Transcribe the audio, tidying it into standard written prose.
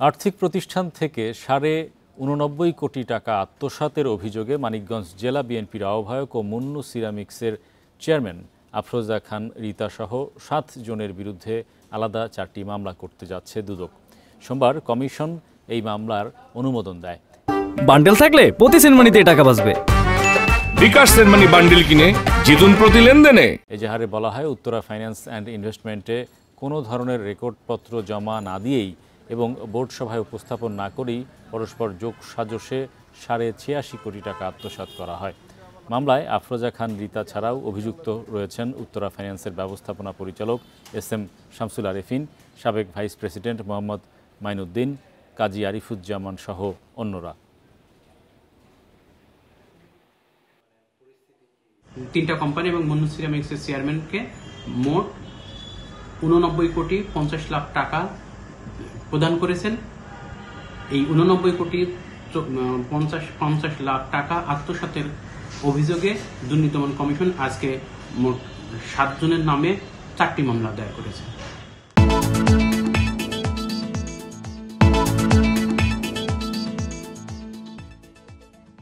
আর্থিক প্রতিষ্ঠান থেকে 89.5 কোটি টাকা আত্মসাতের অভিযোগে মানিকগঞ্জ জেলা বিএনপির আহ্বায়ক ও মুন্নু সিরামিক্সের চেয়ারম্যান আফরোজা খান রীতা সহ 7 জনের বিরুদ্ধে আলাদা 4টি মামলা করতে যাচ্ছে দুদক। সোমবার কমিশন এই মামলার অনুমোদন দেয়। বান্ডেল থাকলে প্রতি সেনমানিতে টাকা বাঁচবে। বিকাশ সেনমানি বান্ডেল কিনে জিতুন প্রতি লেনদেনে। এজাহারে বলা হয়, উত্তরা ফাইন্যান্স অ্যান্ড ইনভেস্টমেন্টে কোনো ধরনের রেকর্ডপত্র জমা না দিয়েই এবং বোর্ড সভায় উপস্থাপন না করেই পরস্পর যোগ সাজশে 86.5 কোটি টাকা আত্মসাৎ করা হয়। মামলায় আফরোজা খান রীতা ছাড়াও অভিযুক্ত রয়েছেন উত্তরা ফাইন্যান্সের ব্যবস্থাপনা পরিচালক SM শামসুল আরেফিন, সাবেক ভাইস প্রেসিডেন্ট মোহাম্মদ মাইনুদ্দিন, কাজী আরিফুজ্জামান সহ অন্যরা। 3টা কোম্পানি এবং মুন্নু সিরামিক্সের চেয়ারম্যানকে মোট 89.50 কোটি টাকা প্রদান করেছেন। এই 89.50 কোটি টাকা আত্মসাতের অভিযোগে দুর্নীতি দমন কমিশন আজকে মোট 7 জনের নামে 4টি মামলা দায়ের করেছে।